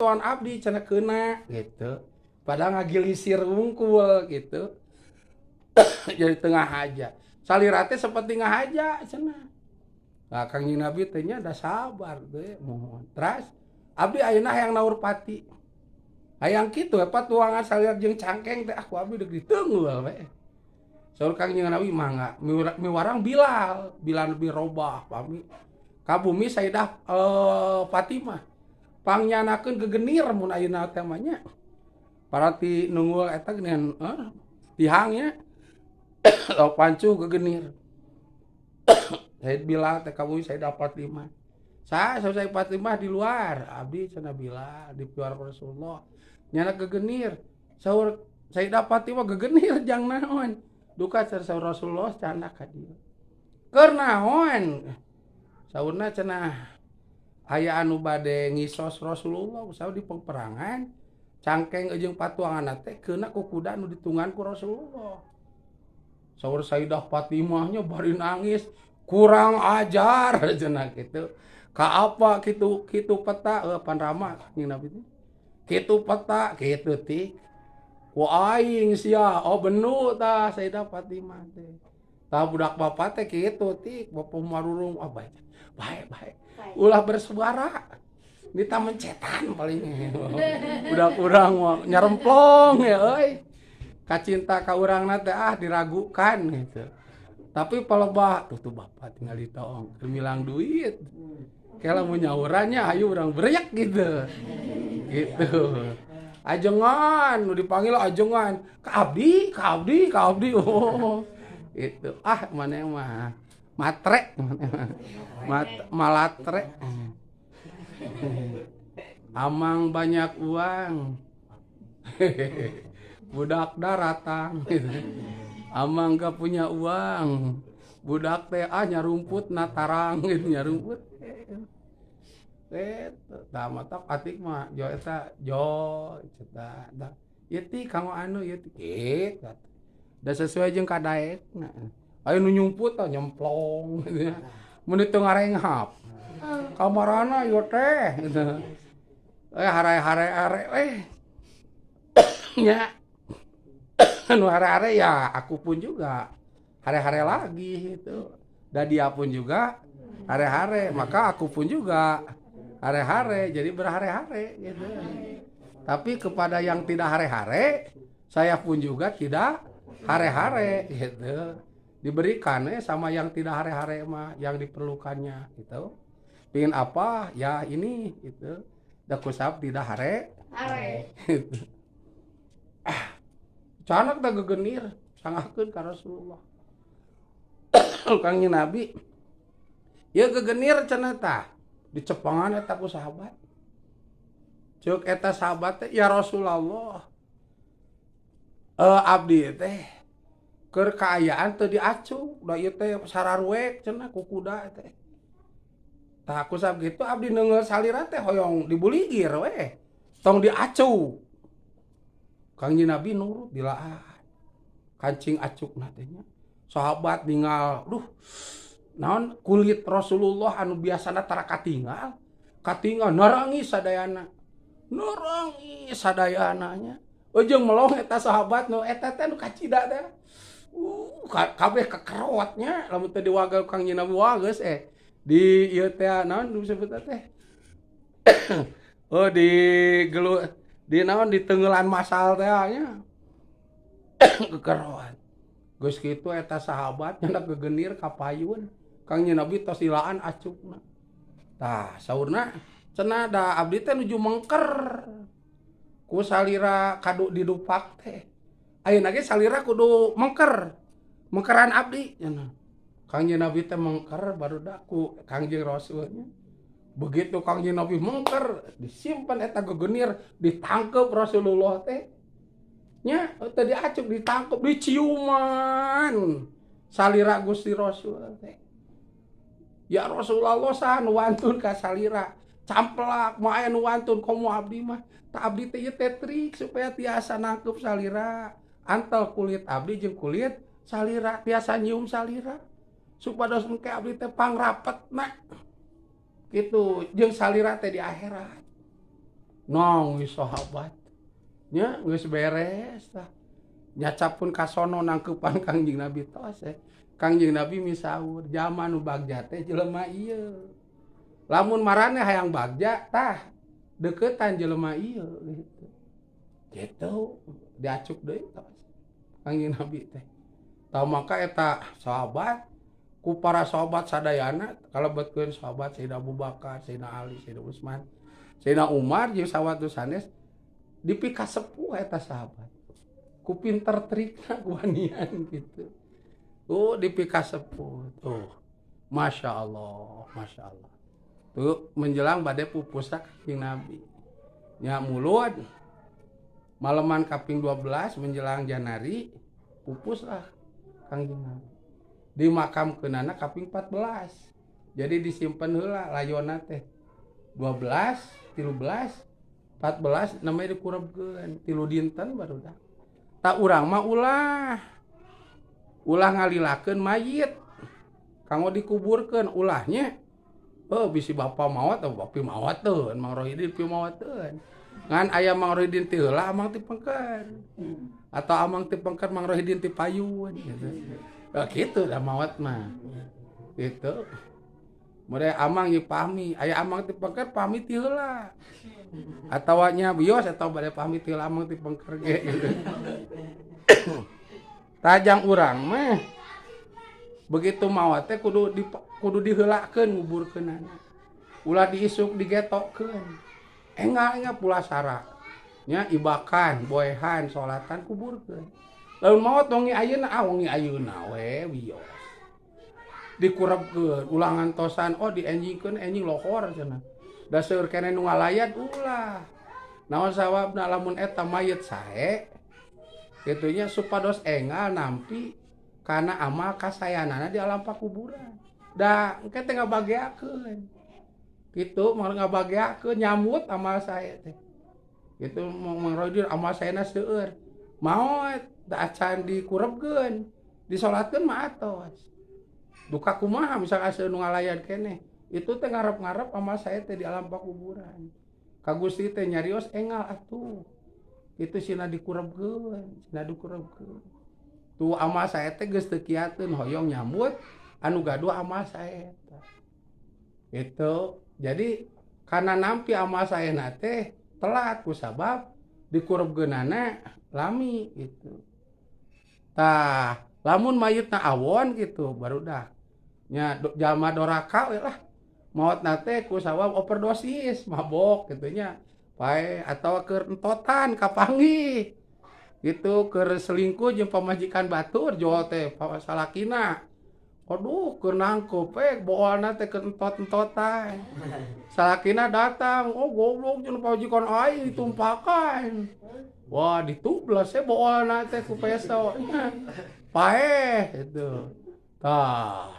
tuan abdi cenah keuna gitu. Padahal ngagilisir wungkul gitu. Jadi tengah haja. Salira teh seperti ngahaja cenah. Nah, Kangjeng Nabi teh nya da sabar teh mohon. Terus abdi ayeuna hayang naur pati. Hayang kitu apa tuangan salira jeung cangkeng teh aku abdi deuk diteungeul we. Saur Kangjeng Nabi mangga miwarang Bilal, Bilal bin Robah pami. Ka bumi Sayyidah Fatimah. Pangyanakeun gegenir mun ayeuna teh mah nya. Parati nunggul eta geningan tihangnya pancu gegenir. Sayyid Bilal teh ka bumi Sayyidah Fatimah. Sayyidah Fatimah di luar, abdi cenah Bilal di luar Rasulullah. Nyana gegenir. Saur Sayyidah Fatimah gegenir jang naon. Duka saur Rasulullah canda ka dieu. Keur naon? Saurna cenah aya anu bade ngisos Rasulullah usaha di peperangan. Cangkeng jeung patuanganna teh keuna ku kuda anu ditungan ku Rasulullah. Saur Sayyidah Fatimah nya bari nangis, kurang ajar cenah kitu. Ka apa kitu peta pan Rama jeung Nabi teh. Kitu peta kitu ti. Ku aing sia, oh benu tah Sayyidah Fatimah teh. Tah budak bapa teh kitu ti, bapa marurung bae. Ulah bersuara. Nita mencetan paling. Budak urang mah nyaremplong ya euy. Kacinta ka urangna teh diragukan gitu. Tapi palebah tuh bapak tinggal ditoong, gemilang duit. Kela mun nyaurannya ayo urang bereyak gitu. Gitu. Ajengan, nu dipanggil ajengan. Ka abdi. Oh. Itu. Maneh mah matre. Malatre. Amang banyak uang. Budak daratang. Amang gak punya uang. Budak teh nyarumput natarang gitu nyarumput. Tah mata atik mah jo eta eta da ieu ti kanggo anu ieu ti kitu da sesuai jeung kadaekna aya nu nyumput tah nyemplong gitu mun teu ngarenghap kamarana ieu teh gitu hare-hare nya anu hare-hare ya aku pun juga hare-hare lagi gitu dan dia pun juga hare-hare maka aku pun juga hare-hare, jadi berhare-hare gitu. Tapi kepada yang tidak hare-hare, saya pun juga tidak hare-hare gitu. Diberikan sama yang tidak hare-hare mah yang diperlukannya gitu. Pingin apa? Ya ini gitu. Da kusab tidak hare. Gitu. Canak da gegenir sangahkeun ka Rasulullah. Kangjeng Nabi. Ya gegenir cenah tah. Dicepangan eta ku sahabat. Ceuk eta sahabat teh ya Rasulullah. Abdi teh keur kaayaan teu diacu, da ieu teh sararuek cenah ku kuda teh. Tah ku sabab kitu abdi neungeul salira teh hoyong dibuligir we. Tong diacu. Kangjeng Nabi nurut dilaan. Kancing acukna teh nya. Sahabat ningal, naon kulit Rasulullah anu biasana tara katinggal narangis sadayana nya jeung melong eta sahabat nu eta teh nu kacida teh kabeh kekerotnya lamun teh diwagal Kangjeng Nabi wageus di ieu teh naon disebut teh di gelu di naon di tenggelan masal teh nya kekerot geus kitu eta sahabat nya gegenir ka payun Kangjeng Nabi tos dilaan acukna. Tah saurna cenah da abdi teh nuju mengker. Ku salira kadu didupak teh. Ayeuna ge salira kudu mengker. Mengkeran abdi cenah. Kangjeng Nabi teh mengker barudak ku Kangjeng Rasulnya. Begitu Kangjeng Nabi mengker, disimpan eta gegenir, ditangkep Rasulullah teh. Nya teu diacuk, ditangkep, diciuman. Salira Gusti Rasul teh. Ya Rasulullah saha nu wantun ka salira. Camplak mah aya nu wantun komo abdi mah. Tah abdi teh ieu teh trik supaya tiasa nangkep salira. Antel kulit abdi jeung kulit salira tiasa nyium salira. Supados engke abdi teh pangrapetna. Kitu jeung salira teh di akhirat. nong sahabat nya geus beres tah nyacapun kasono nangkeupan Kangjeng Nabi tos Kangjeng Nabi misaur jalma nu bagja teh jelema ieu lamun marane hayang bagja tah deukeutan jelema ieu gitu diacuk deui tos Kangjeng Nabi teh tah maka eta sahabat ku para sahabat sadayana kalebetkeun sahabat Sayyidina Abu Bakar, Sayyidina Ali, Sayyidina Utsman, Sayyidina Umar jeung sahabat sanes dipikas sepuh eta sahabat. Ku pinter trikna ku wanian gitu. Dipikas sepuh tuh. Masya Allah, Masya Allah. Tuh menjelang bade pupusa Kangjeng Nabi. Nya mulud maleman kaping 12 menjelang Janari pupuslah Kangjeng Nabi. Di makam keunana kaping 14. Jadi disimpen heula layonna teh 12, 13, 14 namanya dikurebkeun 3 dinten barudak. Tak urang mah ulah ngalilakeun mayit. Kanggo dikuburkeun ulahnya. Bisi bapa maot atau bapi maoteun, Mang Rohidin pi maoteun. Ngan aya Mang Rohidin ti heula amang ti pengker. Atau amang ti pengker Mang Rohidin ti payun gitu. Gitu dah maot mah gitu mere amang ieu pahmi aya amang ti pengker pahmi ti heula atawa nya bios atau bade pahmi ti heula amang ti pengker ge gitu. Tajang urang mah begitu maot teh kudu diheulakeun nguburkeunana ulah diisuk digetokkeun enggak pulasara nya ibakan boehan salatan kuburkeun. Lalu maot wengi ayeuna we wios. Dikurebkeun ulah ngantosan dienjingkeun enjing lohor cenah. Da seueur keneh nu ngalayat ulah. Naon sawabna lamun eta mayit sae kitu nya supados engal nampi kana amal kasayanana di alam pakuburan. Da engke teh ngabageakeun. Kitu mah ngabageakeun nyambut amal sae teh. Kitu Mang Rohidin amal saena seueur. Maot da acan dikurebkeun, disolatkeun mah atos. Duka kumaha misalkan seueur nu ngalayan keneh. Itu teh ngarep-ngarep amal sae teh di alam pakuburan. Ka Gusti teh nyarios engal atuh. Itu cenah dikurebkeun. Tu amal sae teh geus teu kiateun hoyong nyambut anu gaduh amal sae teh. Itu. Jadi kana nampi amal saena teh telat kusabab dikurebkeunana lami gitu. Tah, lamun mayitna awon gitu barudak. Nya jalma doraka we lah. Maotna teh ku sawab overdosis, mabok kitu nya. Pae atawa keur entotan kapanggih. Gitu keur selingkuh jeung pamajikan batur joal teh salakina. Aduh, keur nangkep boolna teh keur entot-entotan. Salakina datang, goblok jeung pamajikan aing ditumpakan. Wah ditublas boolna teh ku peso. Paeh itu. Tah.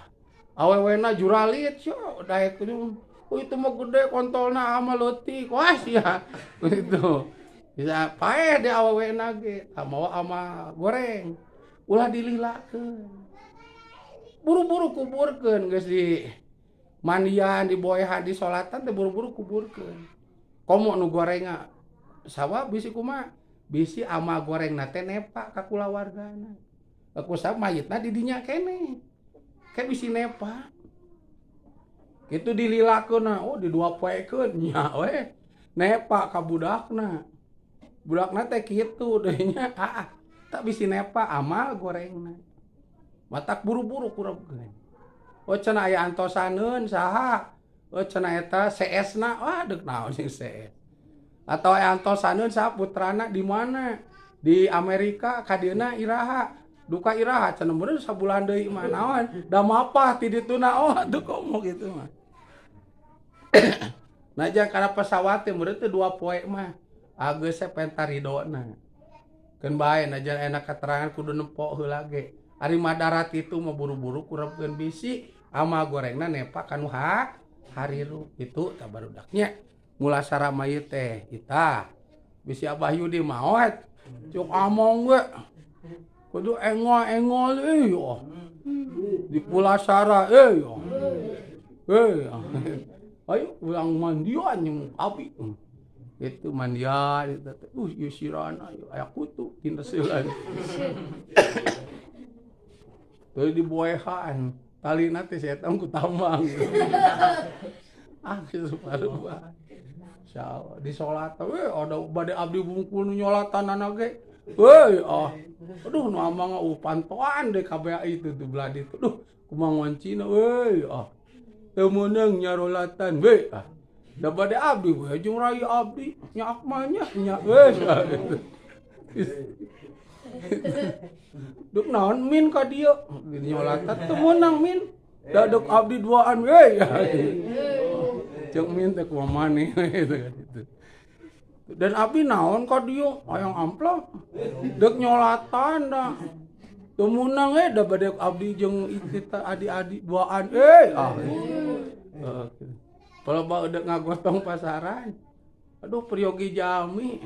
Awewena juralit syo daek itu. Itu mah gede kontolna ama leutik. Wah sia. Gitu. Bisa paeh di awewena ge. Mau ama goreng. Ulah dililakeun. Buru-buru kuburkeun geus di mandian, di boehan, di salatan teh buru-buru kuburkeun. Komo nu gorenga. Sawa bisi kumaha? Bisi ama gorengna teh nepa ka kulawargana. Aku sab mayitna di dinya keneh. Ke bisi nepa. Kitu dililakeun diduapoekeun nya we. Nepa ka budakna. Budakna teh kitu deui nya. Tak bisi nepa amal gorengna. Matak buru-buru kurebkeun. Cenah aya antosaneun saha? Cenah eta CS-na. Wah deuk naon sing CS. Atau antosaneun saha putrana di mana? Di Amerika kadieuna iraha. Duka iraha cenah meureun sabulan deui mah naon? Da mapah ti dituna tuh komo gitu mah. Najan kana pesawat teh meureun teh 2 poe mah. Geus pentaridona. Keun bae najan enak keterangan kudu nempok heula ge. Ari madarat itu mah buru-buru kurebkeun bisi ama gorengna nepa kanu hariru itu tah barudaknya. Mulasara mayit teh kita bisi Abah Yudi maot cuk among we kudu engol yo di pulasara yo ayo ulang mandian yang abi Itu mania itu yusirana aya kutu dina seuleun. Teu diboehan, talina teh setan ku tambang. Kitu paruba. Insyaallah di salat we ada bade abdi bungkul nu nyolatanana ge. Weuy aduh nu amang pantoan deh kabeh itu tuh beladi tuh. Duh kumaha ngoncina weuy teu meunang nyarolatan we da bade abdi we jeung raya abdi nya akmanya nya wes. Duk naon min ka dieu nyolatan teu meunang min daduk abdi duaan we. Jeung min teh kumaha maneh gitu. Dan abdi naon ka dieu hayang amplop deuk nyolatan da teu meunang da bade abdi jeung kita adik-adik duaan Paloba udah ngagotong pasaran. Aduh peryogi jami.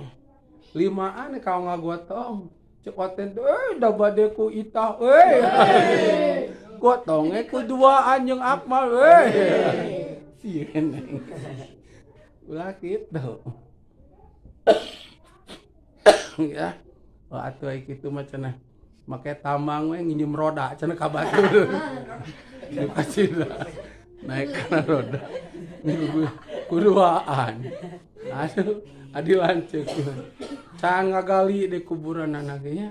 5an kau ngagotong. Cekoten tuh da bade ku itah gotongnya ku 2an jeung Akmal sieun. Ulah kitu. Ya. Atuh ai kitu mah cenah make tambang we nginjem roda cenah ka batur. Dipasina. Naik kana roda. Kuduaan. Aduh, adi lanceuk. Can ngagali di kuburan anak nya.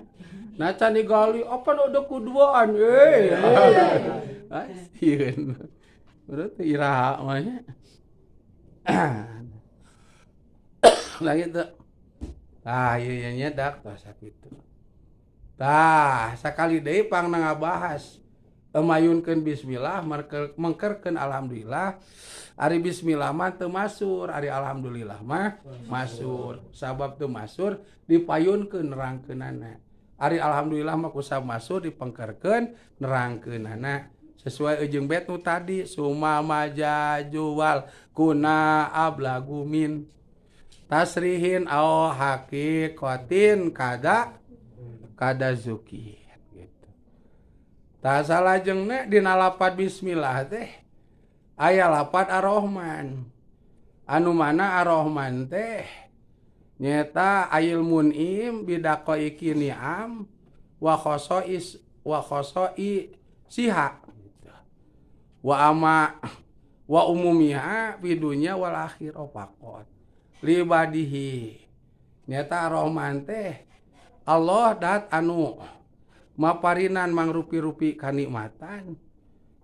Nah can digali apa udah kuduaan sieun. Berarti iraha mah nya. Lah gitu. Ieu nya dak tah kitu. Tah sakali deui pangna ngabahas mayunkeun bismillah mengkerkeun alhamdulillah. Ari bismillah mah teu masur, ari alhamdulillah mah masur. Sabab teu masur dipayunkeun nerangkeunana. Ari alhamdulillah mah kusab masur dipengkerkeun nerangkeunana. Sesuai jeung bet nu tadi summa majajuwal kuna ablagu min tasrihin au haqiqatin kada zuki. Tak salah jengna dina lapad bismillah teh aya lapad ar-Rahman. Anu mana ar-Rahman teh nyata ayil mun'im bidaqaiqi ni'am wa khosoi siha wa umumiha bidunya wal akhir opakot libadihi. Nyata ar-Rahman teh Allah dat anu maparinan mangrupi-rupi kanikmatan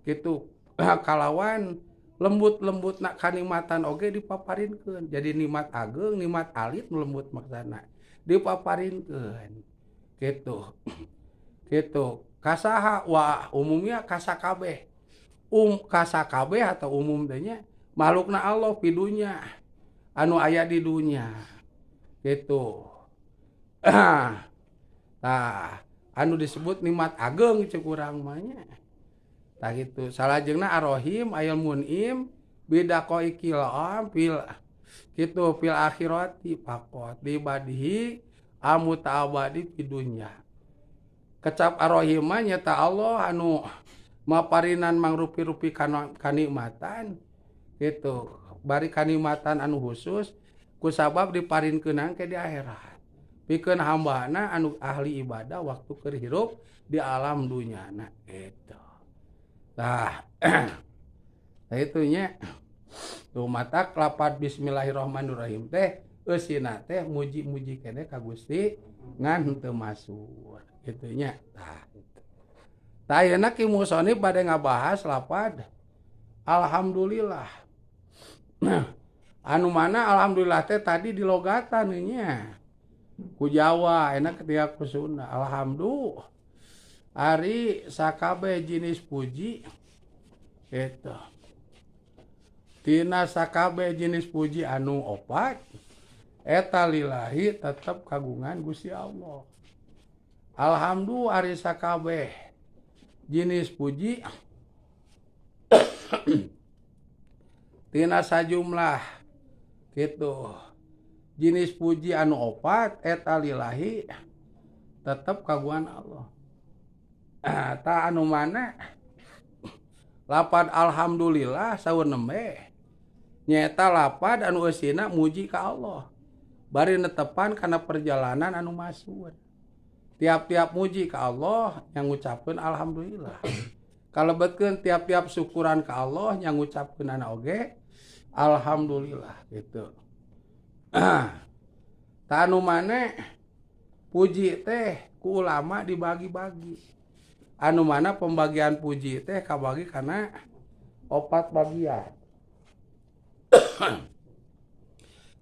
gitu kalawan lembut-lembut nak kanikmatan oge dipaparinkeun jadi nikmat ageng nikmat alit lembut maksana dipaparinkeun gitu kasaha wa umumnya kasakabeh kasakabeh atau umum teh nya makhlukna Allah pidunya anu aya di dunya gitu. Anu disebut nikmat ageng cek urang mah nya. Tah kitu. Salajengna ar-Rahim ayal mun'im bidaqaiqil am fil kitu fil akhirati faqat libadihi amutaabadi fid dunya. Kecap ar-Rahim mah nyata Allah anu maparinan mangrupi-rupi kanikmatan gitu. Bari kanikmatan anu khusus kusabab diparinkeunang ke di akhirat. Pikeun hambana anu ahli ibadah waktu keur hirup di alam dunyana gitu. Tah itu nya tuh mata lapad bismillahirrahmanirrahim teh eusina teh muji-muji keneh ka Gusti ngan teu masur kitu nya. Tah gitu. Tah ayeuna ki musonif bade ngabahas lapad alhamdulillah. Anu mana alhamdulillah teh tadi di logatan nya. Ku Jawa enak ketika ku Sunda alhamdulillah ari sakabeh jenis puji itu tina sakabeh jenis puji anu opat eta lillahi tetep kagungan Gusti Allah. Alhamdulillah ari sakabeh jenis puji tina sajumlah gitu jenis puji anu opat eta lillahi tetep kagungan Allah. Ta anu mana lapad alhamdulillah saur nembe nyaeta lapad anu eusina muji ka Allah. bari netepan kana perjalanan anu masud. Tiap-tiap muji ka Allah yang ngucapkeun alhamdulillah. Kalebetkeun tiap-tiap syukuran ka Allah yang ngucapkeunana oge alhamdulillah gitu. Ta anu maneh puji teh ku ulama dibagi-bagi. Anu mana pembagian puji teh kabagi kana 4 bagian.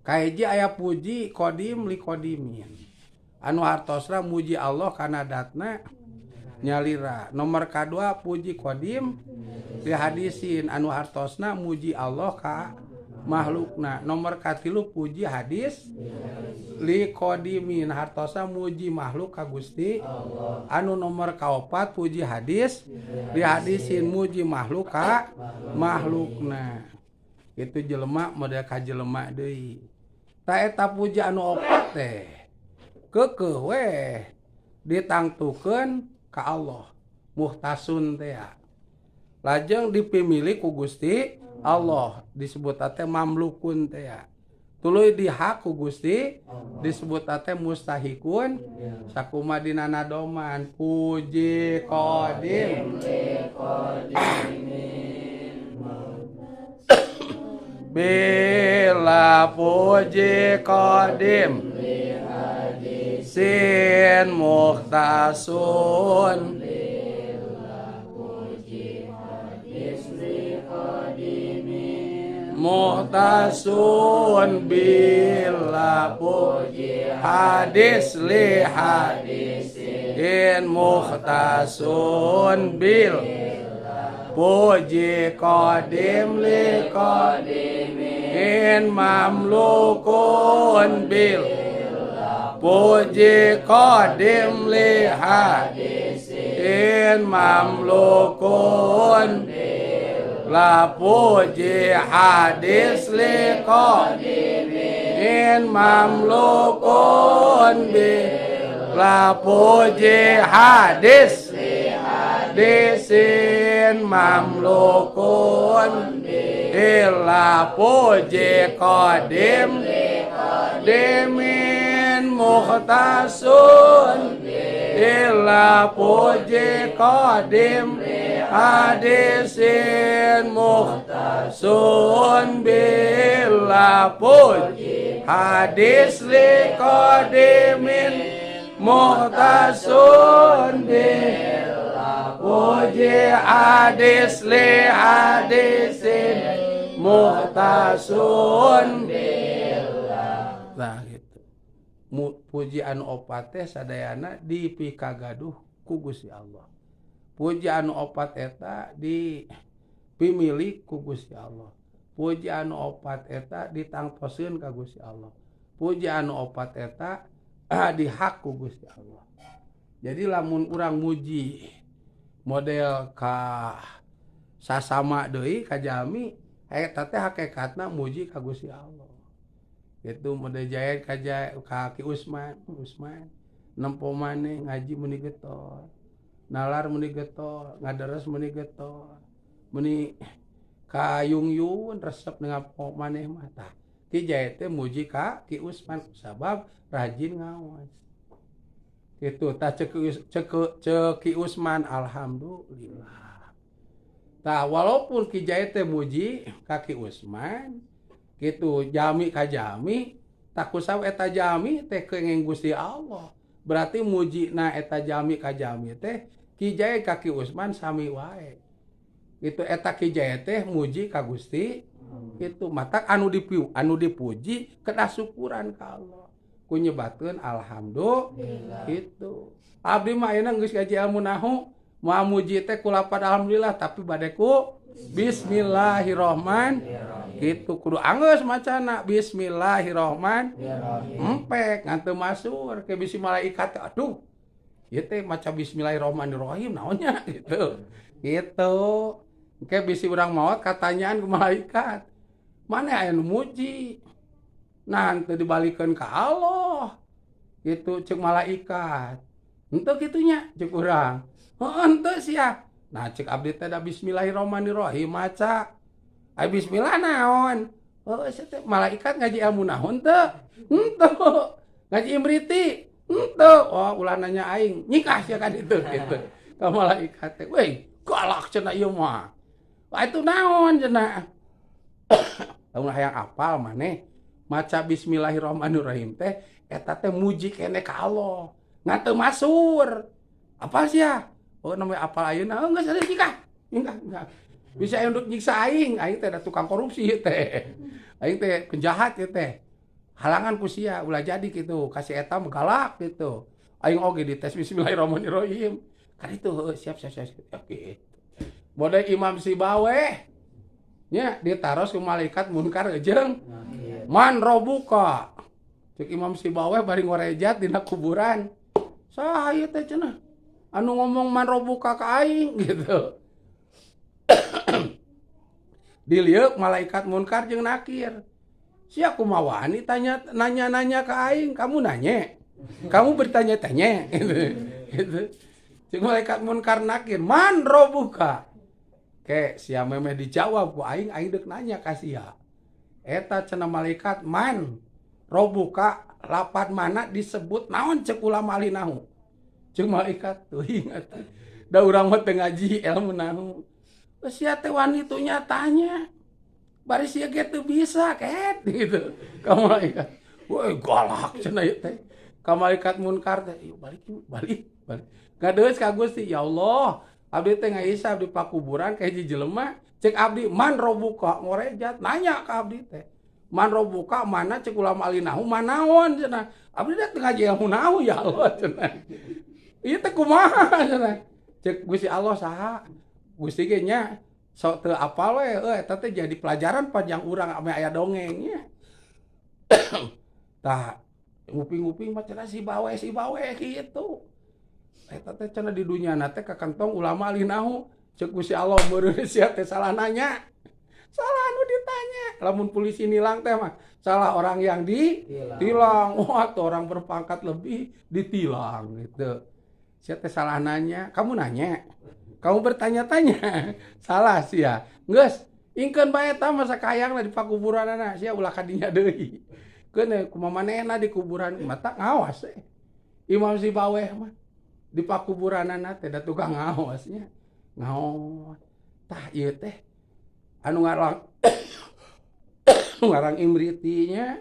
Kahiji aya puji qadim li qadimin. Anu hartosna muji Allah kana datna nyalira. Nomor kadua puji qadim li hadisin. Anu hartosna muji Allah ka makhlukna. Nomor katilu puji hadis li qadimin hartosa muji makhluk ka Gusti Allah. Anu nomor kaopat puji hadis li hadisin muji makhluk ka makhlukna. Itu jelema model ka jelema deui. Ta eta puji anu opat teh keukeuh we ditangtukeun ka Allah. Muhtasun teh ya. Lajeng dipimili ku Gusti Allah disebut teh mamlukun teh ya. Tuluy dihak ku Gusti disebut teh mustahikun sakuma dina nadoman puji qadim bila puji qadim sin muhtasun muhtasun bila puji hadis li hadisin muhtasun bil puji qadim li qadimin mamlukun bil puji qadim li hadisin mamlukun la puji hadis li qadimin mamlukun bil la puji hadis li hadisin mamlukun bil la puji qadim li qadimin muhtasun illa puji qadim hadisin muhtasun bila puji hadis li qadimin muhtasun bila puji hadis li hadisin muhtasun bila. Nah gitu. Puji anu opat teh sadayana dipikagaduh ku Gusti Allah. Puji anu opat eta dipimili ku Gusti Allah. Puji anu opat eta ditangtoskeun ka Gusti Allah. Puji anu opat eta dihak ku Gusti Allah. Jadi lamun urang muji model ka sasama deui ka jalmi eta teh hakikatna muji ka Gusti Allah. Itu model jaya ka Ki Usman nempo maneh ngaji meni getol. Nalar meni getol, ngaderes meni getol. Meni kayung-yung resep dengan pok maneh mah tah. Ki jaya teh muji ka Ki Usman sabab rajin ngaos. Kitu tah cek Ki Usman alhamdulillah. Tah walaupun Ki jaya teh muji ka Ki Usman kitu jami ka jami tak kusaha eta jami teh kenging Gusti Allah. Berarti mujina eta jami ka jami teh Ki Jaya ka Ki Usman sami wae. Itu eta Ki Jaya teh muji ka Gusti itu mata anu dipuji kedah syukuran ka Allah. Ku nyebatkeun alhamdulillah. Itu. Abdi mah ayeuna geus ngaji ilmu nahwu, moal muji teh ku lapad alhamdulillah tapi bade ku bismillahirrahmanirrahim. Gitu kudu anggeus macana bismillahirrahmanirrahim. Empek nganteu masur ke bisi malaikat aduh. Ieu teh maca bismillahirrahmanirrahim naonnya gitu. Gitu. Ke bisi urang maot katanyaan ku malaikat. Mana aya nu muji? Nah, teu dibalikeun ka Allah. Gitu ceuk malaikat. Henteu kitunya ceuk urang. Heuh henteu sia. Nah cek abdi teh da bismillahirrahmanirrahim maca. Ai bismillah naon? Oh, saya teh malaikat ngaji ilmu naon teu? Henteu. Ngaji imriti? Henteu. Oh, ulah nanya aing. Nyikah sia kan itu gitu. Ka malaikat teh, "Weh, galak cenah ieu mah." Wah, itu naon cenah? Lamun hayang apal maneh maca bismillahirrahmanirrahim teh eta teh muji keneh ka Allah. Ngan teu masur. Apal sia? Oh, namanya apal ayeuna. Oh, geus ada nyikah. Nyikah. Bisa untuk nyiksa aing teh da tukang korupsi teh. Aing teh penjahat teh. Halangan ku sia ulah jadi kitu, kasih eta mah galak gitu. Aing oge dites bismillahirrahmanirrahim. Kan itu siap. Oke. Bode Imam Sibaweh nya ditaros ku malaikat munkar jeung man robuka. Cek Imam Sibaweh bari ngorejat dina kuburan. Saha ieu teh cenah? Anu ngomong man robuka ka aing gitu. Diliuk malaikat munkar jeung nakir. Sia kumaha nanya ke aing, kamu nanya. Kamu bertanya-tanya gitu. Cik malaikat munkar nakir, man robuka. Ke sia memeh dijawab ku aing deuk nanya ka sia. Eta cenah malaikat man robuka lapan mana disebut naon cek ulama ahli nahu. Cek malaikat teuing atuh. Da urang mah teu ngaji ilmu nahu. Sia teh wani tu nyatanya. Bari sia ge teu bisa ket gitu. Ka malaikat. Woi galak cenah ieu teh. Ka malaikat munkar teh, "Yuk balik." Ngadeus ka Gusti, "Ya Allah, abdi teh ngaisab di pakuburan ka hiji jelema, cek abdi man robuka ngorejat nanya ka abdi teh. Man robuka mana cek ulama ahli nahu manaon cenah. Abdi teh ngaji ilmu nahu ya Allah cenah. Ieu teh kumaha cenah. Cek Gusti Allah saha? Gusti ge nya sok teu apal we, eta teh jadi pelajaran panjang urang ame aya dongengnya. Tah, nguping-nguping mah cenah si bawe kitu. Eta teh cenah di dunyana teh kakantong ulama ahli nahu. Cek Gusti Allah meureun sia teh salah nanya. Salah anu ditanya. Lamun polisi nilang teh mah salah orang yang ditilang. Wah, tuh orang berpangkat lebih ditilang gitu. Sia teh salah nanya, kamu nanya. Kamu bertanya-tanya. Salah sia. Geus, ingkeun bae eta mah sakayangna di pakuburanana sia ulah ka dinya deui. Keun kumaha manehna di kuburan mata ngawas. Imam Sibaweh mah di pakuburanana teh da tukang ngawasnya. Ngaos. Tah ieu teh anu ngarang imritinya